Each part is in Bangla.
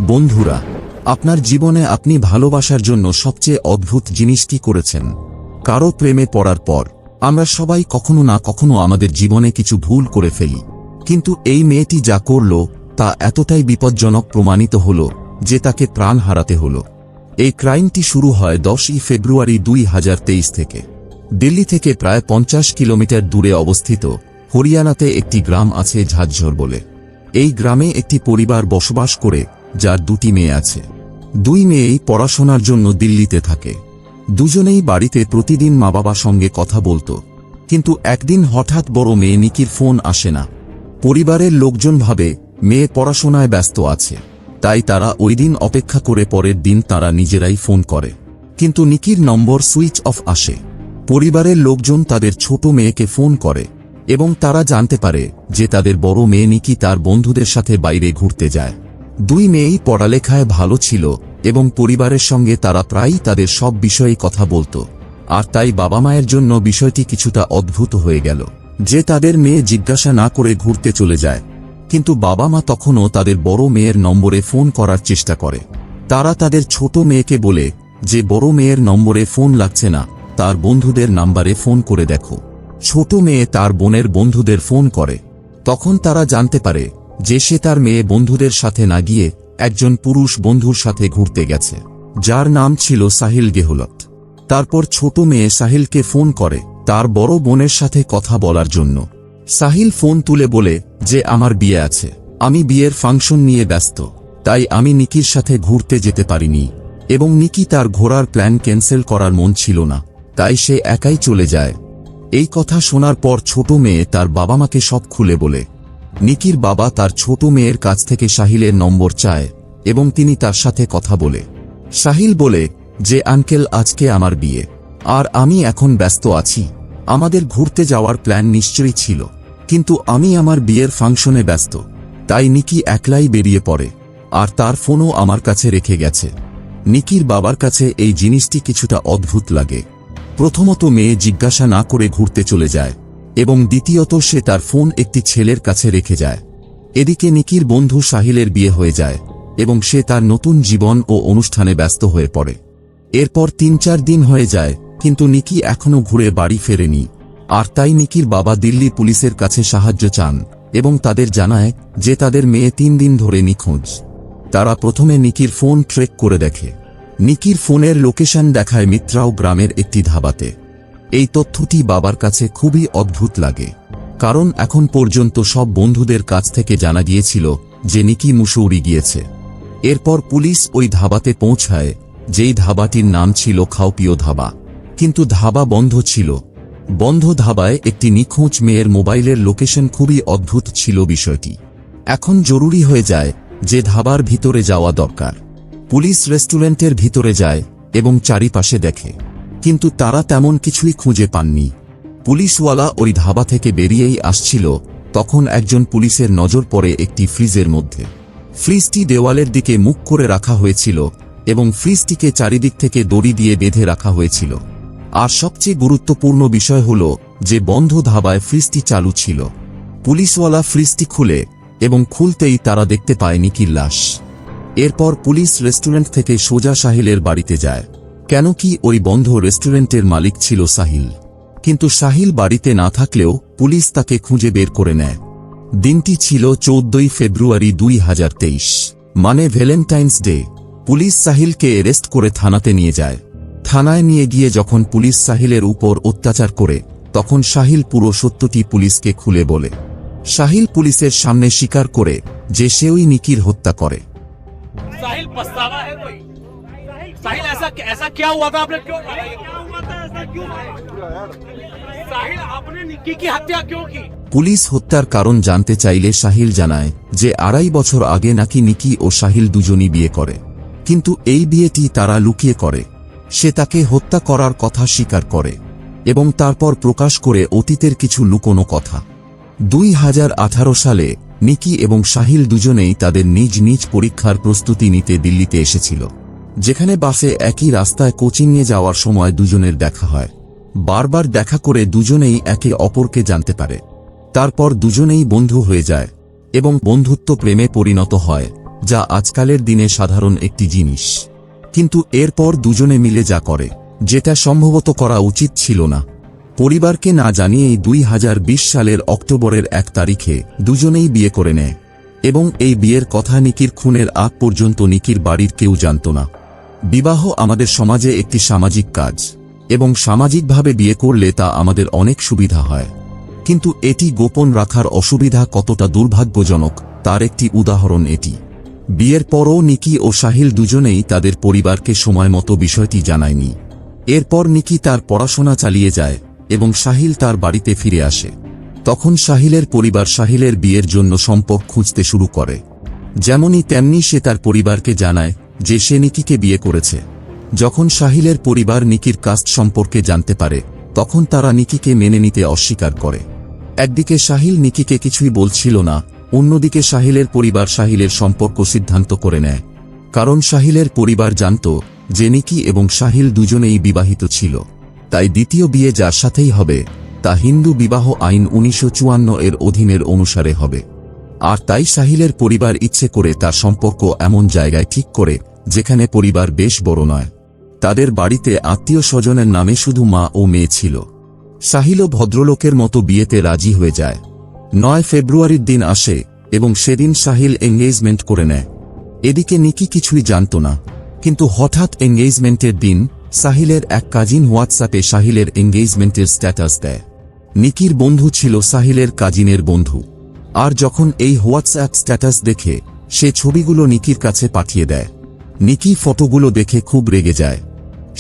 বন্ধুরা, আপনার জীবনে আপনি ভালোবাসার জন্য সবচেয়ে অদ্ভুত জিনিসটি করেছেন। কারো প্রেমে পড়ার পর আমরা সবাই কখনো না কখনো আমাদের জীবনে কিছু ভুল করে ফেলি, কিন্তু এই মেয়েটি যা করল তা এতটাই বিপজ্জনক প্রমাণিত হল যে তাকে প্রাণ হারাতে হল। এই ক্রাইমটি শুরু হয় 10ই ফেব্রুয়ারি 2023 থেকে। দিল্লি থেকে প্রায় 50 কিলোমিটার দূরে অবস্থিত হরিয়ানাতে একটি গ্রাম আছে ঝাজ্ঝর বলে। এই গ্রামে একটি পরিবার বসবাস করে, যার দুটি মেয়ে আছে। দুই মেয়েই পড়াশোনার জন্য দিল্লিতে থাকে। দুজনেই বাড়িতে প্রতিদিন মা বাবার সঙ্গে কথা বলতো, কিন্তু একদিন হঠাৎ বড় মেয়ে নিকির ফোন আসে না। পরিবারের লোকজন ভাবে মেয়ে পড়াশোনায় ব্যস্ত আছে, তাই তারা ওই দিন অপেক্ষা করে পরের দিন তারা নিজেরাই ফোন করে, কিন্তু নিকির নম্বর সুইচ অফ আসে। পরিবারের লোকজন তাদের ছোট মেয়েকে ফোন করে এবং তারা জানতে পারে যে তাদের বড় মেয়ে নিকি তার বন্ধুদের সাথে বাইরে ঘুরতে যায়। দুই মেয়েই পড়ালেখায় ভালো ছিল এবং পরিবারের সঙ্গে তারা প্রায়ই তাদের সব বিষয়ে কথা বলতো, আর তাই বাবা মায়ের জন্য বিষয়টি কিছুটা অদ্ভুত হয়ে গেল যে তাদের মেয়ে জিজ্ঞাসা না করে ঘুরতে চলে যায়। কিন্তু বাবা মা তখনও তাদের বড় মেয়ের নম্বরে ফোন করার চেষ্টা করে। তারা তাদের ছোট মেয়েকে বলে যে বড় মেয়ের নম্বরে ফোন লাগছে না, তার বন্ধুদের নাম্বারে ফোন করে দেখো। ছোট মেয়ে তার বোনের বন্ধুদের ফোন করে। তখন তারা জানতে পারে যে সে তার মেয়ে বন্ধুদের সাথে না গিয়ে একজন পুরুষ বন্ধুর সাথে ঘুরতে গেছে, যার নাম ছিল সাহিল গেহলত। তারপর ছোট মেয়ে সাহিলকে ফোন করে তার বড় বোনের সাথে কথা বলার জন্য। সাহিল ফোন তুলে বলে যে আমার বিয়ে আছে, আমি বিয়ের ফাংশন নিয়ে ব্যস্ত, তাই আমি নিকির সাথে ঘুরতে যেতে পারিনি, এবং নিকি তার ঘোরার প্ল্যান ক্যান্সেল করার মন ছিল না, তাই সে একাই চলে যায়। এই কথা শোনার পর ছোট মেয়ে তার বাবা মাকে সব খুলে বলে। নিকির বাবা তার ছোট মেয়ের কাছ থেকে সাহিলের নম্বর চায় এবং তিনি তার সাথে কথা বলে। সাহিল বলে যে আঙ্কেল, আজকে আমার বিয়ে, আর আমি এখন ব্যস্ত আছি। আমাদের ঘুরতে যাওয়ার প্ল্যান নিশ্চয়ই ছিল, কিন্তু আমি আমার বিয়ের ফাংশনে ব্যস্ত, তাই নিকি একলাই বেরিয়ে পড়ে, আর তার ফোনও আমার কাছে রেখে গেছে। নিকির বাবার কাছে এই জিনিসটি কিছুটা অদ্ভুত লাগে। প্রথমত মেয়ে জিজ্ঞাসা না করে ঘুরতে চলে যায়, এবং দ্বিতীয়ত সে তার ফোন একটি ছেলের কাছে রেখে যায়। এদিকে নিকির বন্ধু সাহিলের বিয়ে হয়ে যায় এবং সে তার নতুন জীবন ও অনুষ্ঠানে ব্যস্ত হয়ে পড়ে। এরপর 3-4 দিন হয়ে যায়, কিন্তু নিকি এখনো ঘুরে বাড়ি ফেরেনি, আর তাই নিকির বাবা দিল্লি পুলিশের কাছে সাহায্য চান এবং তাদের জানায় যে তাদের মেয়ে 3 দিন ধরে নিখোঁজ। তারা প্রথমে নিকির ফোন ট্রেক করে দেখে। নিকির ফোনের লোকেশন দেখায় মিত্রাও গ্রামের একটি ধাবাতে। এই তথ্যটি বাবার কাছে খুবই অদ্ভুত লাগে, কারণ এখন পর্যন্ত সব বন্ধুদের কাছ থেকে জানা গিয়েছিল যে নিকি মুসৌরি গিয়েছে। এরপর পুলিশ ওই ধাবাতে পৌঁছায়, যেই ধাবাটির নাম ছিল খাওপিও ধাবা, কিন্তু ধাবা বন্ধ ছিল। বন্ধ ধাবায় একটি নিখোঁজ মেয়ের মোবাইলের লোকেশন খুবই অদ্ভুত ছিল। বিষয়টি এখন জরুরি হয়ে যায় যে ধাবার ভিতরে যাওয়া দরকার। পুলিশ রেস্টুরেন্টের ভিতরে যায় এবং চারিপাশে দেখে, কিন্তু তারা তেমন কিছুই খুঁজে পাননি। পুলিশওয়ালা ওই ধাবা থেকে বেরিয়েই আসছিল, তখন একজন পুলিশের নজর পড়ে একটি ফ্রিজের মধ্যে। ফ্রিজটি দেওয়ালের দিকে মুখ করে রাখা হয়েছিল এবং ফ্রিজটিকে চারিদিক থেকে দড়ি দিয়ে বেঁধে রাখা হয়েছিল। আর সবচেয়ে গুরুত্বপূর্ণ বিষয় হল যে বন্ধ ধাবায় ফ্রিজটি চালু ছিল। পুলিশওয়ালা ফ্রিজটি খুলে এবং খুলতেই তারা দেখতে পায় নিকির লাশ। এরপর পুলিশ রেস্টুরেন্ট থেকে সোজা সাহিলের বাড়িতে যায়, কেন কি ওই বন্ধ রেস্টুরেন্টের মালিক ছিল সাহিল। কিন্তু সাহিল বাড়িতে না থাকলেও পুলিশ তাকে খুঁজে বের করে নেয়। দিনটি ছিল 14ই ফেব্রুয়ারি 2023, মানে ভ্যালেন্টাইন্স ডে। পুলিশ সাহিলকে অ্যারেস্ট করে থানাতে নিয়ে যায়। থানায় নিয়ে গিয়ে যখন পুলিশ সাহিলের উপর অত্যাচার করে, তখন সাহিল পুরো সত্যটি পুলিশকে খুলে বলে। সাহিল পুলিশের সামনে স্বীকার করে যে সে ওই নিকির হত্যা করে। साहिल पछतावा है कोई? साहिल ऐसा क्या हुआ था? आपने क्यों साहिल आपने निक्की की हत्या क्यों की? পুলিশ হত্যার কারণ জানতে চাইলে সাহিল জানায় যে 2.5 বছর আগে নাকি নিকি ও সাহিল দুজনই বিয়ে করে, কিন্তু এই বিয়েটি তারা লুকিয়ে করে। সে তাকে হত্যা করার কথা স্বীকার করে এবং তারপর প্রকাশ করে অতীতের কিছু লুকোনো কথা। 2018 সালে নিকি এবং সাহিল দুজনেই তাদের নিজ নিজ পরীক্ষার প্রস্তুতি নিতে দিল্লিতে এসেছিল, যেখানে বাসে একই রাস্তায় কোচিংয়ে যাওয়ার সময় দুজনের দেখা হয়। বারবার দেখা করে দুজনেই একে অপরকে জানতে পারে। তারপর দুজনেই বন্ধু হয়ে যায় এবং বন্ধুত্ব প্রেমে পরিণত হয় যা আজকালের দিনে সাধারণ একটি জিনিস। কিন্তু এরপর দুজনে মিলে যা করে, যেটা সম্ভবত করা উচিত ছিল না। পরিবারকে না জানিয়েই 2020 সালের অক্টোবরের 1 তারিখে দুজনেই বিয়ে করে নেয়, এবং এই বিয়ের কথা নিকির খুনের আগ পর্যন্ত নিকির বাড়ির কেউ জানত না। বিবাহ আমাদের সমাজে একটি সামাজিক কাজ, এবং সামাজিকভাবে বিয়ে করলে তা আমাদের অনেক সুবিধা হয়। কিন্তু এটি গোপন রাখার অসুবিধা কতটা দুর্ভাগ্যজনক তার একটি উদাহরণ এটি। বিয়ের পরও নিকি ও সাহিল দুজনেই তাদের পরিবারকে সময়মতো বিষয়টি জানায়নি। এরপর নিকি তার পড়াশোনা চালিয়ে যায় এবং সাহিল তার বাড়িতে ফিরে আসে। তখন সাহিলের পরিবার সাহিলের বিয়ের জন্য সম্পর্ক খুঁজতে শুরু করে। যেমনই তেমনি সে তার পরিবারকে জানায় যে সে নিকিকে বিয়ে করেছে। যখন সাহিলের পরিবার নিকির কাস্ট সম্পর্কে জানতে পারে, তখন তারা নিকিকে মেনে নিতে অস্বীকার করে। একদিকে সাহিল নিকিকে কিছুই বলছিল না, অন্যদিকে সাহিলের পরিবার সাহিলের সম্পর্ক সিদ্ধান্ত করে নেয়। কারণ সাহিলের পরিবার জানত যে নিকি এবং সাহিল দুজনেই বিবাহিত ছিল, তাই দ্বিতীয় বিয়ে যার সাথেই হবে তা হিন্দু বিবাহ আইন 1954 এর অধীনের অনুসারে হবে। আর তাই সাহিলের পরিবার ইচ্ছে করে তার সম্পর্ক এমন জায়গায় ঠিক করে যেখানে পরিবার বেশ বড় নয়। তাদের বাড়িতে আত্মীয় স্বজনের নামে শুধু মা ও মেয়ে ছিল। সাহিলও ভদ্রলোকের মতো বিয়েতে রাজি হয়ে যায়। 9 ফেব্রুয়ারির দিন আসে এবং সেদিন সাহিল এঙ্গেজমেন্ট করে নেয়। এদিকে নিকি কিছুই জানত না, কিন্তু হঠাৎ এঙ্গেজমেন্টের দিন সাহিলের এক কাজিন হোয়াটসঅ্যাপে সাহিলের এঙ্গেজমেন্টের স্ট্যাটাস দেয়। নিকির বন্ধু ছিল সাহিলের কাজিনের বন্ধু, আর যখন এই হোয়াটসঅ্যাপ স্ট্যাটাস দেখে সে ছবিগুলো নিকির কাছে পাঠিয়ে দেয়। নিকি ফটোগুলো দেখে খুব রেগে যায়।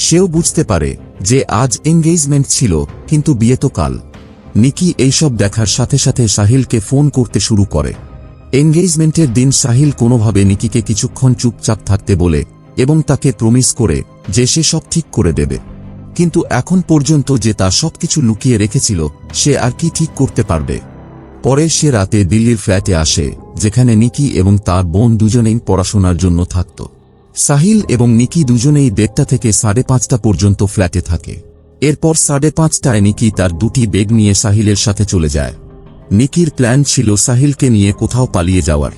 সেও বুঝতে পারে যে আজ এঙ্গেজমেন্ট ছিল কিন্তু বিয়ে তো কাল। নিকি এইসব দেখার সাথে সাথে সাহিলকে ফোন করতে শুরু করে। এঙ্গেজমেন্টের দিন সাহিল কোনোভাবে নিকিকে কিছুক্ষণ চুপচাপ থাকতে বলে এবং তাকে প্রমিস করে যে সে সব ঠিক করে দেবে। কিন্তু এখন পর্যন্ত যে তার সবকিছু লুকিয়ে রেখেছিল সে আর কি ঠিক করতে পারবে। পরে সে রাতে দিল্লির ফ্ল্যাটে আসে, যেখানে নিকি এবং তার বোন দুজনেই পড়াশোনার জন্য থাকত। সাহিল এবং নিকি দুজনেই 1:30 থেকে 5:30 পর্যন্ত ফ্ল্যাটে থাকে। এরপর 5:30টায় নিকি তার দুটি ব্যাগ নিয়ে সাহিলের সাথে চলে যায়। নিকির প্ল্যান ছিল সাহিলকে নিয়ে কোথাও পালিয়ে যাওয়ার।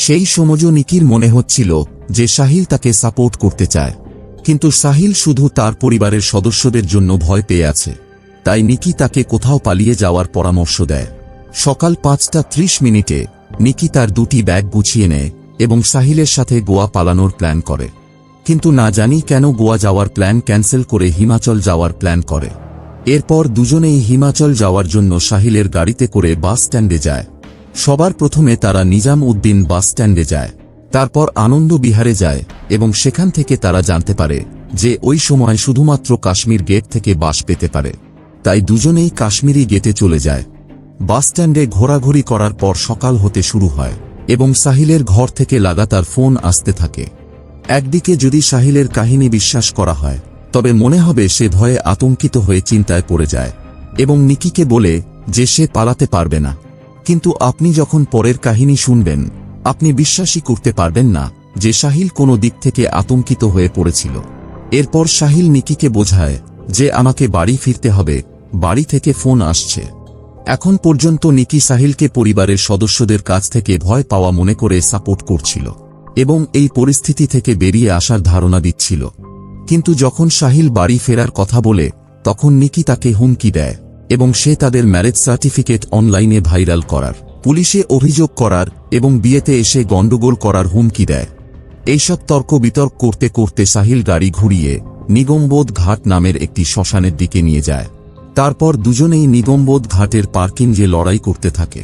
সেই সময়ও নিকির মনে হচ্ছিল যে সাহিল তাকে সাপোর্ট করতে চায়, কিন্তু সাহিল শুধু তার পরিবারের সদস্যদের জন্য ভয় পেয়ে আছে। তাই নিকি তাকে কোথাও পালিয়ে যাওয়ার পরামর্শ দেয়। সকাল 5:30 নিকি তার দুটি ব্যাগ গুছিয়ে নেয় এবং সাহিলের সাথে গোয়া পালানোর প্ল্যান করে। কিন্তু না জানি কেন গোয়া যাওয়ার প্ল্যান ক্যান্সেল করে হিমাচল যাওয়ার প্ল্যান করে। এরপর দুজনেই হিমাচল যাওয়ার জন্য সাহিলের গাড়িতে করে বাস স্ট্যান্ডে যায়। সবার প্রথমে তারা নিজাম উদ্দিন বাস স্ট্যান্ডে যায়, তারপর আনন্দ বিহারে যায় এবং সেখান থেকে তারা জানতে পারে যে ওই সময় শুধুমাত্র কাশ্মীর গেট থেকে বাস পেতে পারে। তাই দুজনেই কাশ্মীরি গেটে চলে যায়। বাস স্ট্যান্ডে ঘোরাঘুরি করার পর সকাল হতে শুরু হয় এবং সাহিলের ঘর থেকে লাগাতার ফোন আসতে থাকে। একদিকে যদি সাহিলের কাহিনী বিশ্বাস করা হয়, তবে মনে হবে সে ভয়ে আতঙ্কিত হয়ে চিন্তায় পড়ে যায় এবং নিকিকে বলে যে সে পালাতে পারবে না। কিন্তু আপনি যখন পরের কাহিনী শুনবেন, আপনি বিশ্বাসই করতে পারবেন না যে সাহিল কোনো দিক থেকে আতঙ্কিত হয়ে পড়েছিল। এরপর সাহিল নিকিকে বোঝায় যে আমাকে বাড়ি ফিরতে হবে, বাড়ি থেকে ফোন আসছে। এখন পর্যন্ত নিকি সাহিলকে পরিবারের সদস্যদের কাছ থেকে ভয় পাওয়া মনে করে সাপোর্ট করছিল এবং এই পরিস্থিতি থেকে বেরিয়ে আসার ধারণা দিচ্ছিল। কিন্তু যখন সাহিল বাড়ি ফেরার কথা বলে, তখন নিকি তাকে হুমকি দেয় এবং সে তাদের ম্যারেজ সার্টিফিকেট অনলাইনে ভাইরাল করার, পুলিশে অভিযোগ করার এবং বিয়েতে এসে গন্ডগোল করার হুমকি দেয়। এইসব তর্ক বিতর্ক করতে করতে সাহিল গাড়ি ঘুরিয়ে নিগমবোধ ঘাট নামের একটি শ্মশানের দিকে নিয়ে যায়। তারপর দুজনেই নিগমবোধ ঘাটের পার্কিংয়ে লড়াই করতে থাকে।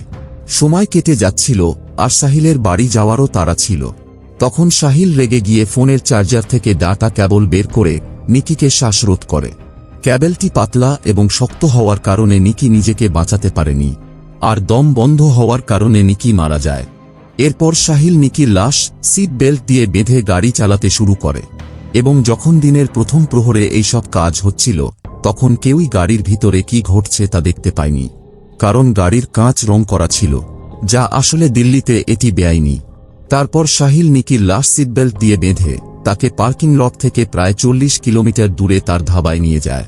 সময় কেটে যাচ্ছিল আর সাহিলের বাড়ি যাওয়ারও তাড়া ছিল। তখন সাহিল রেগে গিয়ে ফোনের চার্জার থেকে ডাটা কেবল বের করে নিকিকে শ্বাসরোধ করে। কেবলটি পাতলা এবং শক্ত হওয়ার কারণে নিকি নিজেকে বাঁচাতে পারেনি, আর দম বন্ধ হওয়ার কারণে নিকি মারা যায়। এরপর সাহিল নিকির লাশ সিট বেল্ট দিয়ে বেঁধে গাড়ি চালাতে শুরু করে এবং যখন দিনের প্রথম প্রহরে এইসব কাজ হচ্ছিল, তখন কেউই গাড়ির ভিতরে কি ঘটছে তা দেখতে পায়নি, কারণ গাড়ির কাঁচ রং করা ছিল, যা আসলে দিল্লিতে এটি বেআইনি। তারপর সাহিল নিকির লাশ সিটবেল্ট দিয়ে বেঁধে তাকে পার্কিং লট থেকে প্রায় 40 কিলোমিটার দূরে তার ধাবায় নিয়ে যায়।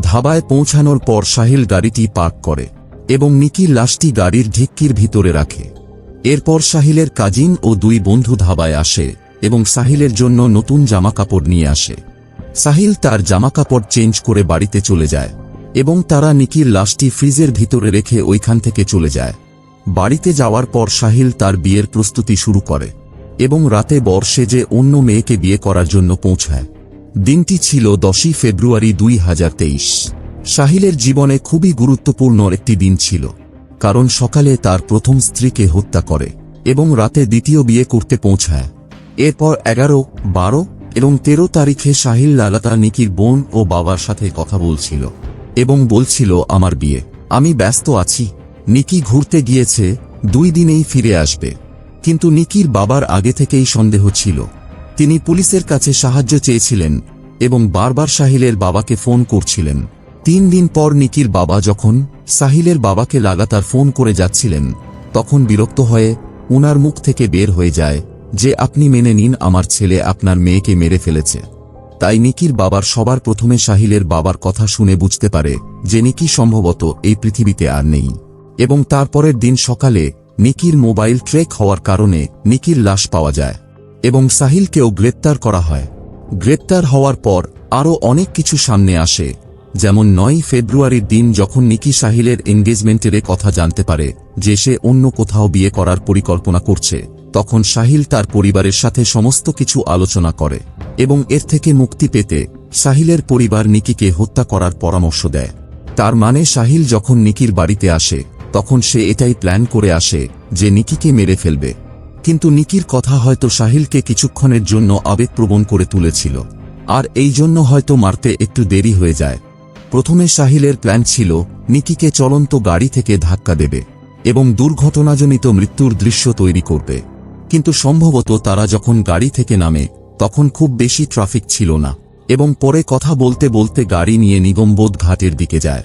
ধাবায় পৌঁছানোর পর সাহিল গাড়িটি পার্ক করে এবং নিকির লাশটি গাড়ির ঢিক্কির ভিতরে রাখে। এরপর সাহিলের কাজিন ও 2 বন্ধু ধাবায় আসে এবং সাহিলের জন্য নতুন জামাকাপড় নিয়ে আসে। সাহিল তার জামাকাপড় চেঞ্জ করে বাড়িতে চলে যায় এবং তারা নিকির লাশটি ফ্রিজের ভিতরে রেখে ওইখান থেকে চলে যায়। বাড়িতে যাওয়ার পর সাহিল তার বিয়ের প্রস্তুতি শুরু করে এবং রাতে বর সেজে অন্য মেয়েকে বিয়ে করার জন্য পৌঁছায়। দিনটি ছিল 10 ফেব্রুয়ারি 2023। সাহিলের জীবনে খুবই গুরুত্বপূর্ণ একটি দিন ছিল, কারণ সকালে তার প্রথম স্ত্রীকে হত্যা করে এবং রাতে দ্বিতীয় বিয়ে করতে পৌঁছায়। এরপর 11, 12 এবং 13 তারিখে সাহিল লাগাতার নিকির বোন ও বাবার সাথে কথা বলছিল এবং বলছিল, আমার বিয়ে, আমি ব্যস্ত আছি, নিকি ঘুরতে গিয়েছে, 2 দিনেই ফিরে আসবে। কিন্তু নিকির বাবার আগে থেকেই সন্দেহ ছিল। তিনি পুলিশের কাছে সাহায্য চেয়েছিলেন এবং বারবার সাহিলের বাবাকে ফোন করছিলেন। 3 দিন পর নিকির বাবা যখন সাহিলের বাবাকে লাগাতার ফোন করে যাচ্ছিলেন, তখন বিরক্ত হয়ে উনার মুখ থেকে বের হয়ে যায় যে, আপনি মেনে নিন আমার ছেলে আপনার মেয়েকে মেরে ফেলেছে। তাই নিকির বাবার সবার প্রথমে সাহিলের বাবার কথা শুনে বুঝতে পারে যে নিকি সম্ভবত এই পৃথিবীতে আর নেই। এবং তারপরের দিন সকালে নিকির মোবাইল ট্র্যাক হওয়ার কারণে নিকির লাশ পাওয়া যায় এবং সাহিলকেও গ্রেপ্তার করা হয়। গ্রেপ্তার হওয়ার পর আরও অনেক কিছু সামনে আসে, যেমন 9 ফেব্রুয়ারির দিন যখন নিকি সাহিলের এনগেজমেন্টের কথা জানতে পারে যে সে অন্য কোথাও বিয়ে করার পরিকল্পনা করছে, তখন সাহিল তার পরিবারের সাথে সমস্ত কিছু আলোচনা করে এবং এর থেকে মুক্তি পেতে সাহিলের পরিবার নিকিকে হত্যা করার পরামর্শ দেয়। তার মানে সাহিল যখন নিকির বাড়িতে আসে তখন সে এটাই প্ল্যান করে আসে যে নিকিকে মেরে ফেলবে। কিন্তু নিকির কথা হয়তো সাহিলকে কিছুক্ষণের জন্য আবেগপ্রবণ করে তুলেছিল, আর এই জন্য হয়তো মারতে একটু দেরি হয়ে যায়। প্রথমে সাহিলের প্ল্যান ছিল নিকিকে চলন্ত গাড়ি থেকে ধাক্কা দেবে এবং দুর্ঘটনাজনিত মৃত্যুর দৃশ্য তৈরি করবে। কিন্তু সম্ভবত তারা যখন গাড়ি থেকে নামে তখন খুব বেশি ট্রাফিক ছিল না এবং পরে কথা বলতে বলতে গাড়ি নিয়ে নিগমবোধ ঘাটের দিকে যায়।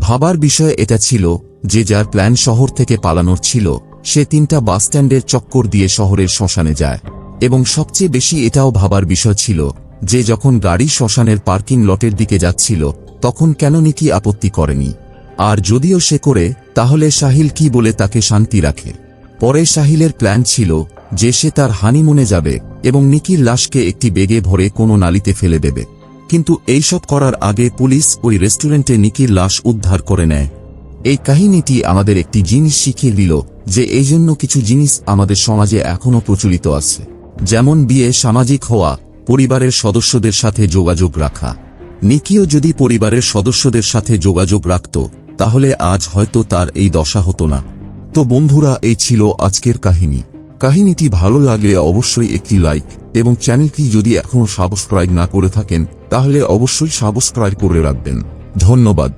ভাবার বিষয় এটা ছিল যে যার প্ল্যান শহর থেকে পালানোর ছিল সে 3টা বাসস্ট্যান্ডের চক্কর দিয়ে শহরের শ্মশানে যায়। এবং সবচেয়ে বেশি এটাও ভাবার বিষয় ছিল যে যখন গাড়ি শ্মশানের পার্কিং লটের দিকে যাচ্ছিল তখন কেন নিকি আপত্তি করেনি, আর যদিও সে করে তাহলে সাহিল কি বলে তাকে শান্তি রাখে। পরে সাহিলের প্ল্যান ছিল যে সে তার হানিমুনে যাবে এবং নিকির লাশকে একটি বেগে ভরে কোনো নালিতে ফেলে দেবে। কিন্তু এইসব করার আগে পুলিশ ওই রেস্টুরেন্টে নিকির লাশ উদ্ধার করে নেয়। এই কাহিনীটি আমাদের একটি জিনিস শিখিয়ে দিল যে এই জন্য কিছু জিনিস আমাদের সমাজে এখনও প্রচলিত আছে, যেমন বিয়ে, সামাজিক হওয়া, পরিবারের সদস্যদের সাথে যোগাযোগ রাখা। নিকিও যদি পরিবারের সদস্যদের সাথে যোগাযোগ রাখত তাহলে আজ হয়তো তার এই দশা হতো না। তো বন্ধুরা, এই ছিল আজকের কাহিনী। কাহিনীটি ভালো লাগলে অবশ্যই একটি লাইক এবং চ্যানেলটি যদি এখনও সাবস্ক্রাইব না করে থাকেন তাহলে অবশ্যই সাবস্ক্রাইব করে রাখবেন। ধন্যবাদ।